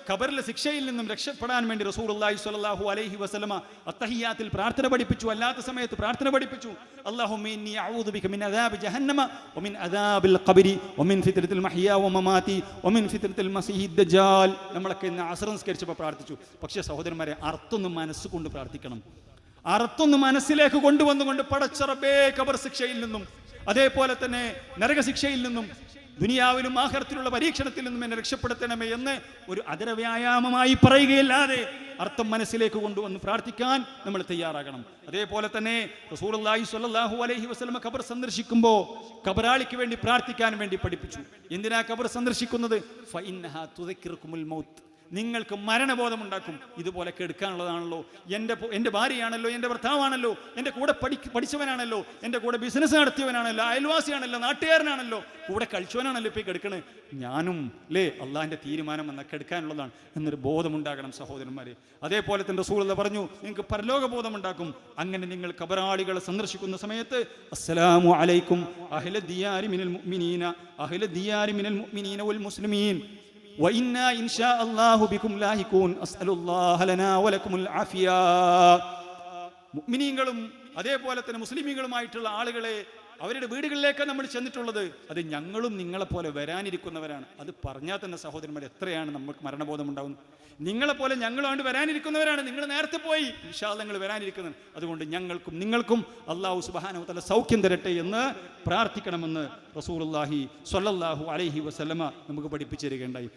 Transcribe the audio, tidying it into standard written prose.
ഖബറിലെ ശിക്ഷയിൽ നിന്നും രക്ഷപ്പെടാൻ വേണ്ടി റസൂലുള്ളാഹി സ്വല്ലല്ലാഹു അലൈഹി വസല്ലമ അത്തഹിയ്യാത്തിൽ പ്രാർത്ഥന പഠിപ്പിച്ചു, അല്ലാത്ത സമയത്ത് പ്രാർത്ഥന പഠിപ്പിച്ചു. അല്ലാഹുമ്മ ഇന്നി അഊദു ബിക മിൻ അദാബി ജഹന്നമ വമിൻ അദാബിൽ ഖബ്രി വമിൻ ഫിത്നത്തിൽ മഹ്യാ വമമാതി വമിൻ ഫിത്നത്തിൽ മസീഹിദ് ദജ്ജാൽ. നമ്മളൊക്കെ ഇന്ന് അസ്ർ നിസ്കരിച്ചപ്പോൾ പ്രാർത്ഥിച്ചു. പക്ഷേ സഹോദരന്മാരെ, അർത്ഥൊന്ന് മനസ്സുകൊണ്ട് പ്രാർത്ഥിക്കണം. അർത്ഥൊന്ന് മനസ്സിലേക്ക് കൊണ്ടുവന്നുകൊണ്ട് പടച്ച റബ്ബേ ഖബർ ശിക്ഷയിൽ നിന്നും അതേപോലെ തന്നെ നരകശിക്ഷയിൽ നിന്നും ദുനിയാവിലും ആഖിറത്തിലുള്ള പരീക്ഷണത്തിൽ നിന്നും എന്നെ രക്ഷപ്പെടുത്തണമേ എന്ന് ഒരു അദര വ്യായാമമായി പറയുകയല്ലാതെ അർത്ഥം മനസ്സിലേക്ക് കൊണ്ടുവന്ന് പ്രാർത്ഥിക്കാൻ നമ്മൾ തയ്യാറാകണം. അതേപോലെ തന്നെ റസൂലുള്ളാഹി സ്വല്ലല്ലാഹു അലൈഹി വസല്ലം ഖബർ സന്ദർശിക്കുമ്പോൾ ഖബറാളിക്ക് വേണ്ടി പ്രാർത്ഥിക്കാൻ വേണ്ടി പഠിപ്പിച്ചു. എന്തിനാ ഖബർ സന്ദർശിക്കുന്നത്? ഫഇന്നഹാ തുദക്കിറുകുമുൽ മൗത്ത്, നിങ്ങൾക്ക് മരണബോധമുണ്ടാക്കും. ഇതുപോലെ കെടുക്കാനുള്ളതാണല്ലോ, എൻ്റെ ഭാര്യയാണല്ലോ, എൻ്റെ ഭർത്താവാണല്ലോ, എൻ്റെ കൂടെ പഠിച്ചവനാണല്ലോ, എൻ്റെ കൂടെ ബിസിനസ് നടത്തിയവനാണല്ലോ, അയൽവാസിയാണല്ലോ, നാട്ടുകാരനാണല്ലോ, കൂടെ കഴിച്ചവനാണല്ലോ ഇപ്പോൾ കെടുക്കണേ, ഞാനും അല്ലേ അള്ളാഹിൻ്റെ തീരുമാനം എന്ന കെടുക്കാനുള്ളതാണ് എന്നൊരു ബോധമുണ്ടാകണം സഹോദരന്മാരെ. അതേപോലെ തന്നെ റസൂലുള്ളാഹി പറഞ്ഞു, നിങ്ങൾക്ക് പരലോക ബോധമുണ്ടാക്കും. അങ്ങനെ നിങ്ങൾ ഖബറാളികളെ സന്ദർശിക്കുന്ന സമയത്ത് അസ്സലാമു അലൈക്കും അഹ്ല ദിയാരി മിനൽ മുഅ്മിനീന അഹ്ല ദിയാരി മിനൽ മുഅ്മിനീന വൽ മുസ്ലിമീൻ وإنا إن شاء الله بكم لاحقون أسأل الله لنا ولكم العافية. മുഅ്മിനീങ്ങളും അതേപോലെ തന്നെ മുസ്ലിമീങ്ങളുമായിട്ടുള്ള ആളുകളെ അവരുടെ വീടുകളിലേക്ക് നമ്മൾ ചെന്നിട്ടുള്ളത് അത് ഞങ്ങളും നിങ്ങളെപ്പോലെ വരാനിരിക്കുന്നവരാണ്. അത് പറഞ്ഞാൽ തന്നെ സഹോദരന്മാർ എത്രയാണ് നമുക്ക് മരണബോധം ഉണ്ടാകുന്നത്. നിങ്ങളെപ്പോലെ ഞങ്ങളുമായിട്ട് വരാനിരിക്കുന്നവരാണ്. നിങ്ങൾ നേരത്തെ പോയി, ഇൻഷാ അല്ലാഹ് നിങ്ങൾ വരാനിരിക്കുന്നത്. അതുകൊണ്ട് ഞങ്ങൾക്കും നിങ്ങൾക്കും അല്ലാഹു സുബ്ഹാനഹു വ തആല സൗഖ്യം തരട്ടെ എന്ന് പ്രാർത്ഥിക്കണമെന്ന് റസൂലുള്ളാഹി സ്വല്ലല്ലാഹു അലൈഹി വസല്ലമ നമുക്ക് പഠിപ്പിച്ചു തരികയുണ്ടായി.